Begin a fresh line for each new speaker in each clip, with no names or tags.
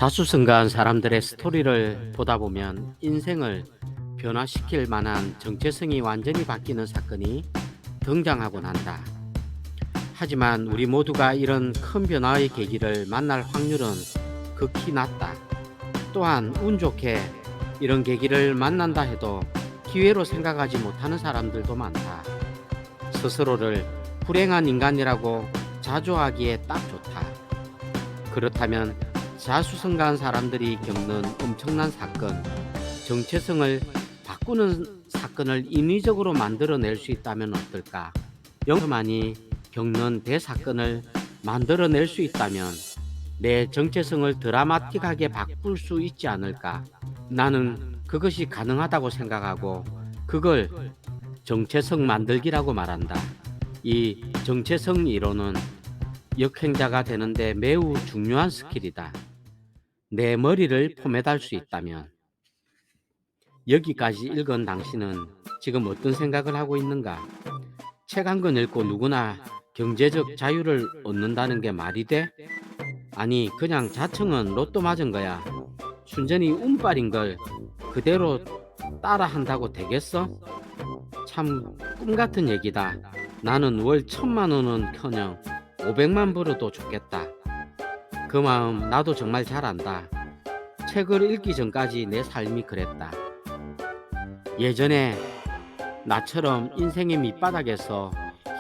자수성가한 사람들의 스토리를 보다 보면 인생을 변화시킬 만한 정체성이 완전히 바뀌는 사건이 등장하곤 한다. 하지만 우리 모두가 이런 큰 변화의 계기를 만날 확률은 극히 낮다. 또한 운 좋게 이런 계기를 만난다 해도 기회로 생각하지 못하는 사람들도 많다. 스스로를 불행한 인간이라고 자조하기에 딱 좋다. 그렇다면 자수성가한 사람들이 겪는 엄청난 사건, 정체성을 바꾸는 사건을 인위적으로 만들어낼 수 있다면 어떨까? 영만이 겪는 대사건을 만들어낼 수 있다면 내 정체성을 드라마틱하게 바꿀 수 있지 않을까? 나는 그것이 가능하다고 생각하고 그걸 정체성 만들기라고 말한다. 이 정체성 이론은 역행자가 되는데 매우 중요한 스킬이다. 내 머리를 포맷할 수 있다면. 여기까지 읽은 당신은 지금 어떤 생각을 하고 있는가? 책 한 권 읽고 누구나 경제적 자유를 얻는다는 게 말이 돼? 아니, 그냥 자청은 로또 맞은 거야. 순전히 운빨인 걸 그대로 따라 한다고 되겠어? 참 꿈같은 얘기다. 나는 월 1,000만 원은 커녕 500만 벌어도 좋겠다. 그 마음 나도 정말 잘 안다. 책을 읽기 전까지 내 삶이 그랬다. 예전에 나처럼 인생의 밑바닥에서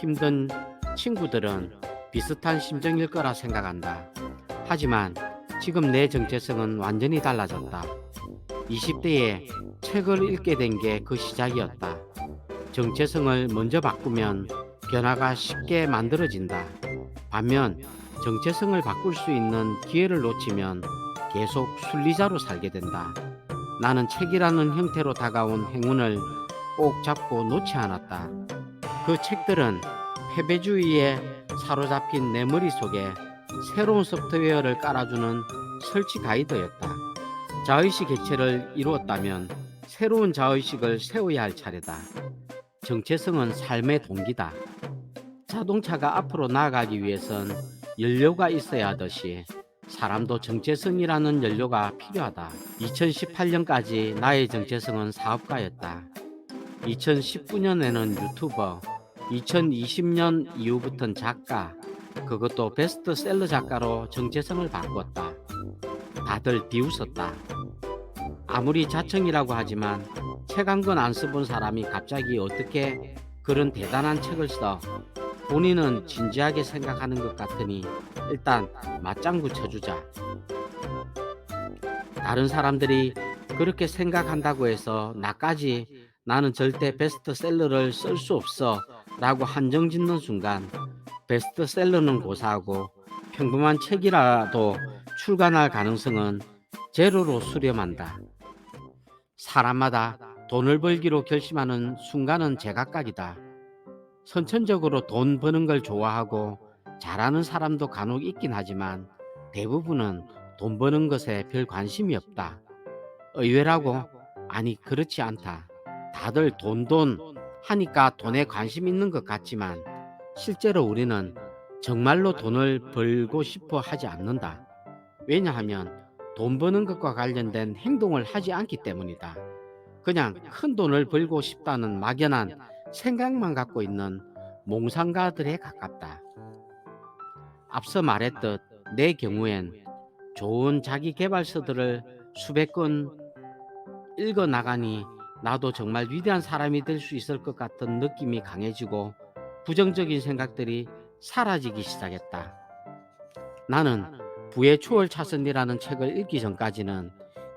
힘든 친구들은 비슷한 심정일 거라 생각한다. 하지만 지금 내 정체성은 완전히 달라졌다. 20대에 책을 읽게 된 게 그 시작이었다. 정체성을 먼저 바꾸면 변화가 쉽게 만들어진다. 반면 정체성을 바꿀 수 있는 기회를 놓치면 계속 순리자로 살게 된다. 나는 책이라는 형태로 다가온 행운을 꼭 잡고 놓지 않았다. 그 책들은 패배주의에 사로잡힌 내 머릿속에 새로운 소프트웨어를 깔아주는 설치 가이드였다. 자의식 개체를 이루었다면 새로운 자의식을 세워야 할 차례다. 정체성은 삶의 동기다. 자동차가 앞으로 나아가기 위해선 연료가 있어야 하듯이 사람도 정체성이라는 연료가 필요하다. 2018년까지 나의 정체성은 사업가였다. 2019년에는 유튜버, 2020년 이후부터는 작가, 그것도 베스트셀러 작가로 정체성을 바꿨다. 다들 비웃었다. 아무리 자청이라고 하지만 책 한 권 안 써본 사람이 갑자기 어떻게 그런 대단한 책을 써? 본인은 진지하게 생각하는 것 같으니 일단 맞장구 쳐주자. 다른 사람들이 그렇게 생각한다고 해서 나까지 나는 절대 베스트셀러를 쓸 수 없어 라고 한정 짓는 순간 베스트셀러는 고사하고 평범한 책이라도 출간할 가능성은 제로로 수렴한다. 사람마다 돈을 벌기로 결심하는 순간은 제각각이다. 선천적으로 돈 버는 걸 좋아하고 잘하는 사람도 간혹 있긴 하지만 대부분은 돈 버는 것에 별 관심이 없다. 의외라고? 아니, 그렇지 않다. 다들 돈 하니까 돈에 관심 있는 것 같지만 실제로 우리는 정말로 돈을 벌고 싶어 하지 않는다. 왜냐하면 돈 버는 것과 관련된 행동을 하지 않기 때문이다. 그냥 큰 돈을 벌고 싶다는 막연한 생각만 갖고 있는 몽상가들에 가깝다. 앞서 말했듯 내 경우엔 좋은 자기계발서들을 수백 권 읽어 나가니 나도 정말 위대한 사람이 될 수 있을 것 같은 느낌이 강해지고 부정적인 생각들이 사라지기 시작했다. 나는 부의 초월 차선이라는 책을 읽기 전까지는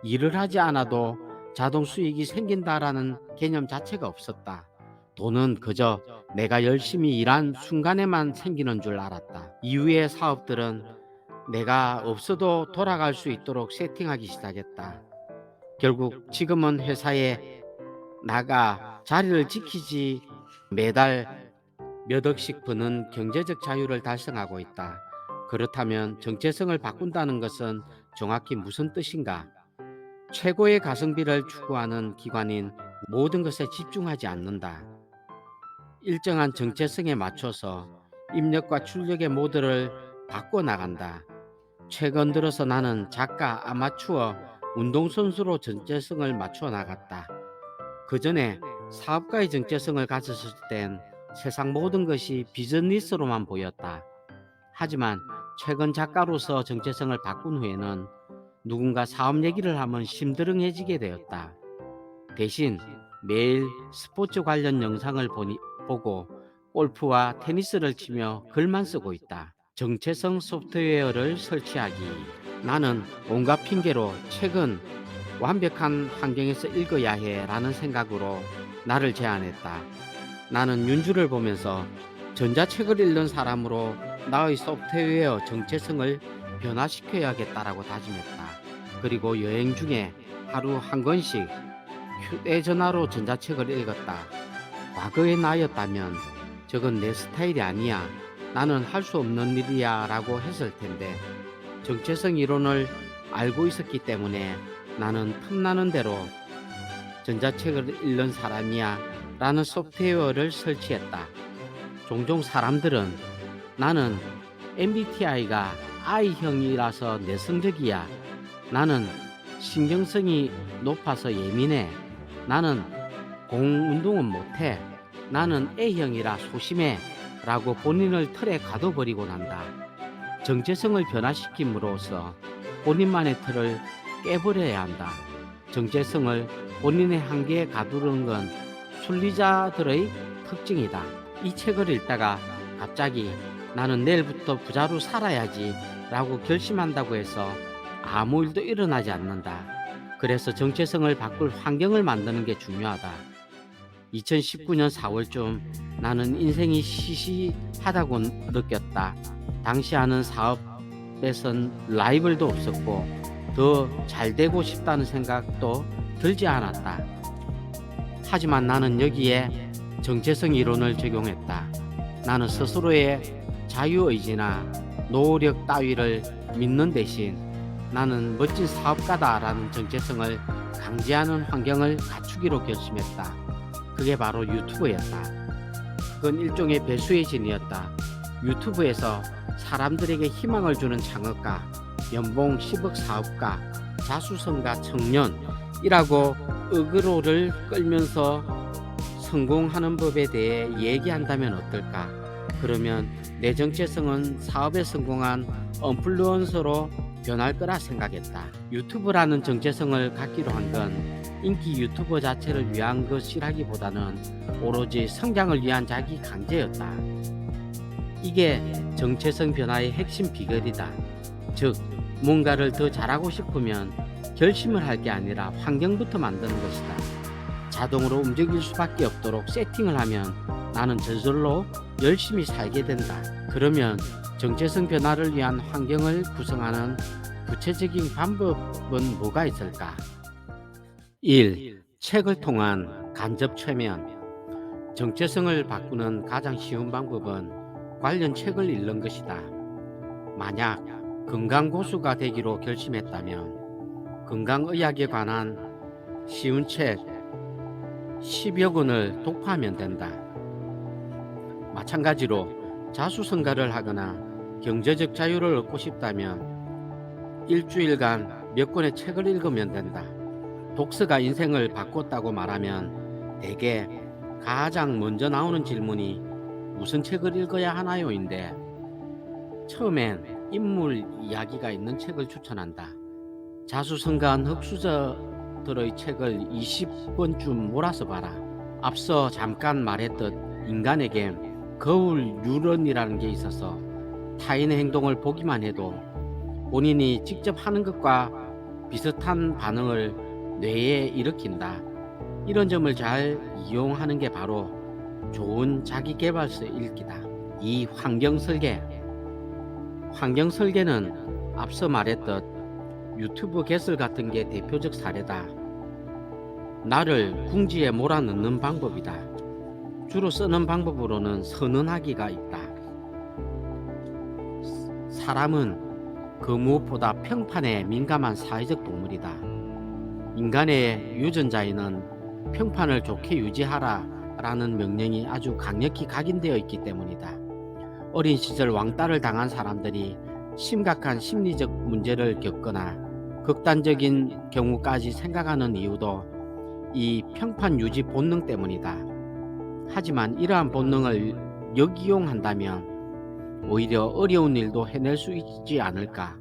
일을 하지 않아도 자동 수익이 생긴다라는 개념 자체가 없었다. 돈은 그저 내가 열심히 일한 순간에만 생기는 줄 알았다. 이후의 사업들은 내가 없어도 돌아갈 수 있도록 세팅하기 시작했다. 결국 지금은 회사에 나가 자리를 지키지 매달 몇 억씩 버는 경제적 자유를 달성하고 있다. 그렇다면 정체성을 바꾼다는 것은 정확히 무슨 뜻인가? 최고의 가성비를 추구하는 기관인 모든 것에 집중하지 않는다. 일정한 정체성에 맞춰서 입력과 출력의 모드를 바꿔 나간다. 최근 들어서 나는 작가, 아마추어, 운동선수로 정체성을 맞추어 나갔다. 그 전에 사업가의 정체성을 가졌을 땐 세상 모든 것이 비즈니스로만 보였다. 하지만 최근 작가로서 정체성을 바꾼 후에는 누군가 사업 얘기를 하면 심드렁해지게 되었다. 대신 매일 스포츠 관련 영상을 보고 골프와 테니스를 치며 글만 쓰고 있다. 정체성 소프트웨어를 설치하기. 나는 온갖 핑계로 책은 완벽한 환경에서 읽어야 해 라는 생각으로 나를 제안했다. 나는 윤주를 보면서 전자책을 읽는 사람으로 나의 소프트웨어 정체성을 변화시켜야겠다라고 다짐했다. 그리고 여행 중에 하루 한 권씩 휴대전화로 전자책을 읽었다. 과거의 나였다면 저건 내 스타일이 아니야. 나는 할 수 없는 일이야 라고 했을 텐데 정체성 이론을 알고 있었기 때문에 나는 틈나는 대로 전자책을 읽는 사람이야 라는 소프트웨어를 설치했다. 종종 사람들은 나는 MBTI가 I형이라서 내성적이야. 나는 신경성이 높아서 예민해. 나는 공운동은 못해. 나는 A형이라 소심해 라고 본인을 틀에 가둬버리고 난다. 정체성을 변화시킴으로써 본인만의 틀을 깨버려야 한다. 정체성을 본인의 한계에 가두는 건 순리자들의 특징이다. 이 책을 읽다가 갑자기 나는 내일부터 부자로 살아야지 라고 결심한다고 해서 아무 일도 일어나지 않는다. 그래서 정체성을 바꿀 환경을 만드는 게 중요하다. 2019년 4월쯤 나는 인생이 시시하다고 느꼈다. 당시 하는 사업에선 라이벌도 없었고 더 잘되고 싶다는 생각도 들지 않았다. 하지만 나는 여기에 정체성 이론을 적용했다. 나는 스스로의 자유의지나 노력 따위를 믿는 대신 나는 멋진 사업가다라는 정체성을 강제하는 환경을 갖추기로 결심했다. 그게 바로 유튜브였다. 그건 일종의 배수의 진이었다. 유튜브에서 사람들에게 희망을 주는 창업가, 연봉 10억 사업가, 자수성가 청년이라고 어그로를 끌면서 성공하는 법에 대해 얘기한다면 어떨까? 그러면 내 정체성은 사업에 성공한 언플루언서로 변할 거라 생각했다. 유튜브라는 정체성을 갖기로 한 건 인기 유튜버 자체를 위한 것이라기보다는 오로지 성장을 위한 자기 강제였다. 이게 정체성 변화의 핵심 비결이다. 즉, 뭔가를 더 잘하고 싶으면 결심을 할 게 아니라 환경부터 만드는 것이다. 자동으로 움직일 수밖에 없도록 세팅을 하면 나는 저절로 열심히 살게 된다. 그러면 정체성 변화를 위한 환경을 구성하는 구체적인 방법은 뭐가 있을까? 1. 책을 통한 간접 최면. 정체성을 바꾸는 가장 쉬운 방법은 관련 책을 읽는 것이다. 만약 건강고수가 되기로 결심했다면 건강의학에 관한 쉬운 책 10여 권을 독파하면 된다. 마찬가지로 자수성가를 하거나 경제적 자유를 얻고 싶다면 일주일간 몇 권의 책을 읽으면 된다. 독서가 인생을 바꿨다고 말하면 대개 가장 먼저 나오는 질문이 무슨 책을 읽어야 하나요인데 처음엔 인물 이야기가 있는 책을 추천한다. 자수성가한 흑수저들의 책을 20권쯤 몰아서 봐라. 앞서 잠깐 말했듯 인간에게 거울 유런이라는 게 있어서 타인의 행동을 보기만 해도 본인이 직접 하는 것과 비슷한 반응을 뇌에 일으킨다. 이런 점을 잘 이용하는 게 바로 좋은 자기계발서 읽기다. 2. 환경설계. 환경설계는 앞서 말했듯 유튜브 개설 같은 게 대표적 사례다. 나를 궁지에 몰아넣는 방법이다. 주로 쓰는 방법으로는 선언하기가 있다. 사람은 그 무엇보다 평판에 민감한 사회적 동물이다. 인간의 유전자에는 평판을 좋게 유지하라 라는 명령이 아주 강력히 각인되어 있기 때문이다. 어린 시절 왕따를 당한 사람들이 심각한 심리적 문제를 겪거나 극단적인 경우까지 생각하는 이유도 이 평판 유지 본능 때문이다. 하지만 이러한 본능을 역이용한다면 오히려 어려운 일도 해낼 수 있지 않을까.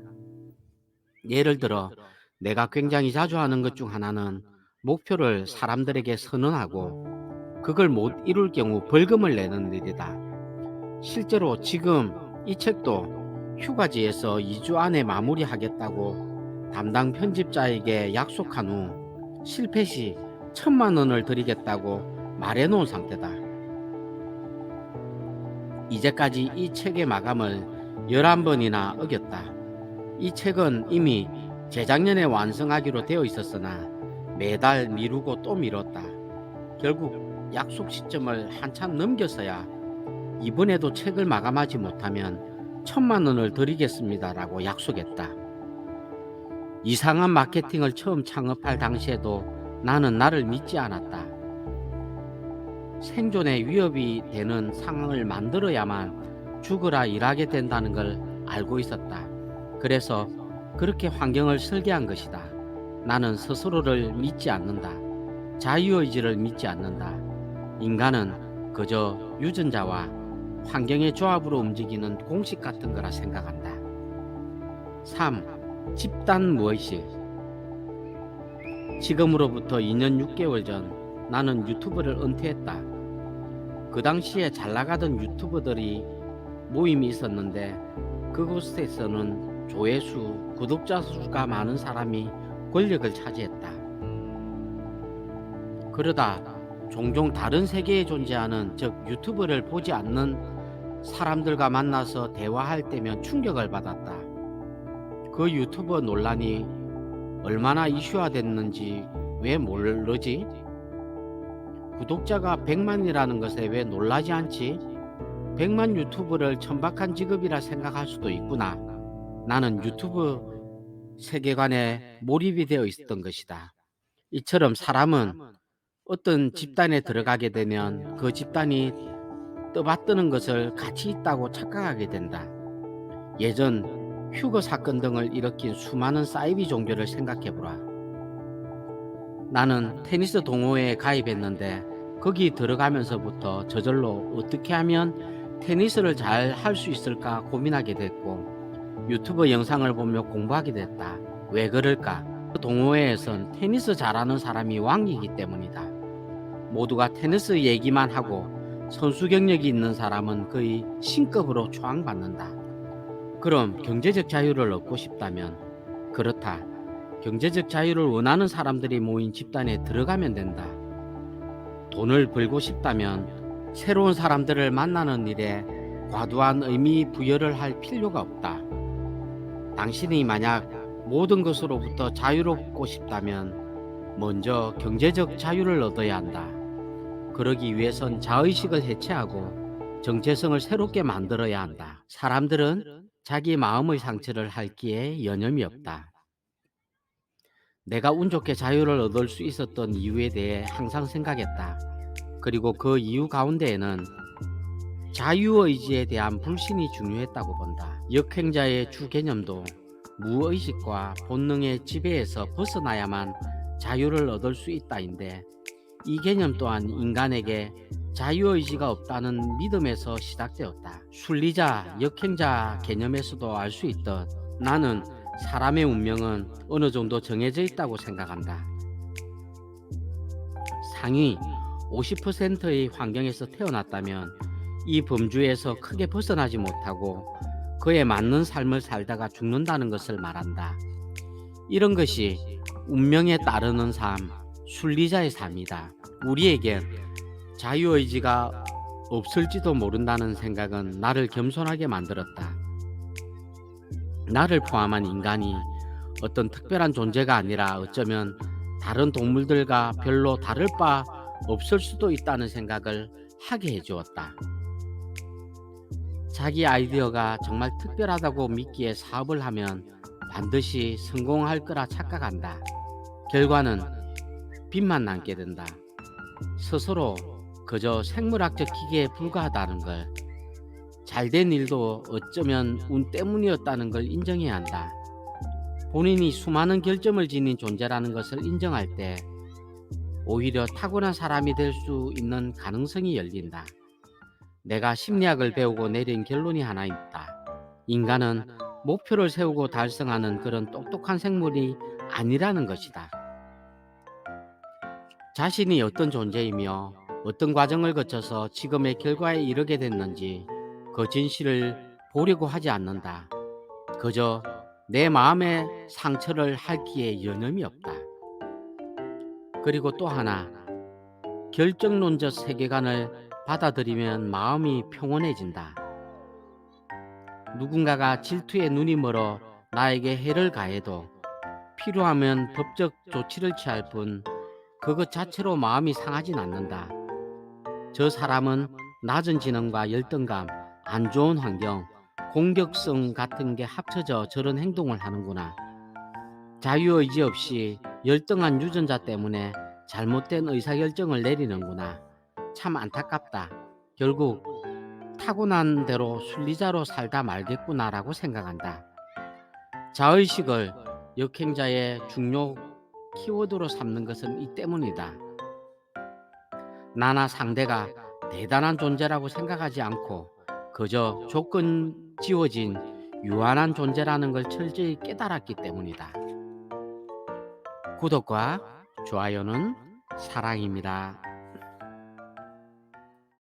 예를 들어 내가 굉장히 자주 하는 것 중 하나는 목표를 사람들에게 선언하고 그걸 못 이룰 경우 벌금을 내는 일이다. 실제로 지금 이 책도 휴가지에서 2주 안에 마무리하겠다고 담당 편집자에게 약속한 후 실패 시 1,000만 원을 드리겠다고 말해놓은 상태다. 이제까지 이 책의 마감을 11번이나 어겼다. 이 책은 이미 재작년에 완성하기로 되어 있었으나 매달 미루고 또 미뤘다. 결국 약속 시점을 한참 넘겼어야 이번에도 책을 마감하지 못하면 1,000만 원을 드리겠습니다라고 약속했다. 이상한 마케팅을 처음 창업할 당시에도 나는 나를 믿지 않았다. 생존에 위협이 되는 상황을 만들어야만 죽으라 일하게 된다는 걸 알고 있었다. 그래서 그렇게 환경을 설계한 것이다. 나는 스스로를 믿지 않는다. 자유의지를 믿지 않는다. 인간은 그저 유전자와 환경의 조합으로 움직이는 공식 같은 거라 생각한다. 3. 집단 무의식. 지금으로부터 2년 6개월 전 나는 유튜브를 은퇴했다. 그 당시에 잘 나가던 유튜버들이 모임이 있었는데 그곳에서는 조회수, 구독자 수가 많은 사람이 권력을 차지했다. 그러다 종종 다른 세계에 존재하는 즉 유튜브를 보지 않는 사람들과 만나서 대화할 때면 충격을 받았다. 그 유튜버 논란이 얼마나 이슈화됐는지 왜 모르지? 구독자가 100만이라는 것에 왜 놀라지 않지? 100만 유튜브를 천박한 직업이라 생각할 수도 있구나. 나는 유튜브 세계관에 몰입이 되어 있었던 것이다. 이처럼 사람은 어떤 집단에 들어가게 되면 그 집단이 떠받드는 것을 가치 있다고 착각하게 된다. 예전 휴거 사건 등을 일으킨 수많은 사이비 종교를 생각해보라. 나는 테니스 동호회에 가입했는데 거기 들어가면서부터 저절로 어떻게 하면 테니스를 잘 할 수 있을까 고민하게 됐고 유튜브 영상을 보며 공부하게 됐다. 왜 그럴까? 그 동호회에선 테니스 잘하는 사람이 왕이기 때문이다. 모두가 테니스 얘기만 하고 선수 경력이 있는 사람은 거의 신급으로 초앙받는다. 그럼 경제적 자유를 얻고 싶다면 그렇다. 경제적 자유를 원하는 사람들이 모인 집단에 들어가면 된다. 돈을 벌고 싶다면 새로운 사람들을 만나는 일에 과도한 의미 부여를 할 필요가 없다. 당신이 만약 모든 것으로부터 자유롭고 싶다면 먼저 경제적 자유를 얻어야 한다. 그러기 위해선 자의식을 해체하고 정체성을 새롭게 만들어야 한다. 사람들은 자기 마음의 상처를 핥기에 여념이 없다. 내가 운 좋게 자유를 얻을 수 있었던 이유에 대해 항상 생각했다. 그리고 그 이유 가운데에는 자유의지에 대한 불신이 중요했다고 본다. 역행자의 주 개념도 무의식과 본능의 지배에서 벗어나야만 자유를 얻을 수 있다인데 이 개념 또한 인간에게 자유의지가 없다는 믿음에서 시작되었다. 순리자, 역행자 개념에서도 알 수 있듯 나는 사람의 운명은 어느 정도 정해져 있다고 생각한다. 상위 50%의 환경에서 태어났다면 이 범주에서 크게 벗어나지 못하고 그에 맞는 삶을 살다가 죽는다는 것을 말한다. 이런 것이 운명에 따르는 삶, 순리자의 삶이다. 우리에겐 자유의지가 없을지도 모른다는 생각은 나를 겸손하게 만들었다. 나를 포함한 인간이 어떤 특별한 존재가 아니라 어쩌면 다른 동물들과 별로 다를 바 없을 수도 있다는 생각을 하게 해주었다. 자기 아이디어가 정말 특별하다고 믿기에 사업을 하면 반드시 성공할 거라 착각한다. 결과는 빚만 남게 된다. 스스로 그저 생물학적 기계에 불과하다는 걸 잘된 일도 어쩌면 운 때문이었다는 걸 인정해야 한다. 본인이 수많은 결점을 지닌 존재라는 것을 인정할 때 오히려 타고난 사람이 될 수 있는 가능성이 열린다. 내가 심리학을 배우고 내린 결론이 하나 있다. 인간은 목표를 세우고 달성하는 그런 똑똑한 생물이 아니라는 것이다. 자신이 어떤 존재이며 어떤 과정을 거쳐서 지금의 결과에 이르게 됐는지 그 진실을 보려고 하지 않는다. 그저 내 마음의 상처를 핥기에 여념이 없다. 그리고 또 하나, 결정론적 세계관을 받아들이면 마음이 평온해진다. 누군가가 질투에 눈이 멀어 나에게 해를 가해도 필요하면 법적 조치를 취할 뿐 그것 자체로 마음이 상하진 않는다. 저 사람은 낮은 지능과 열등감, 안 좋은 환경, 공격성 같은 게 합쳐져 저런 행동을 하는구나. 자유의지 없이 열등한 유전자 때문에 잘못된 의사결정을 내리는구나. 참 안타깝다. 결국 타고난 대로 순리자로 살다 말겠구나라고 생각한다. 자의식을 역행자의 중요 키워드로 삼는 것은 이 때문이다. 나나 상대가 대단한 존재라고 생각하지 않고 그저 조건 지워진 유한한 존재라는 걸 철저히 깨달았기 때문이다. 구독과 좋아요는 사랑입니다.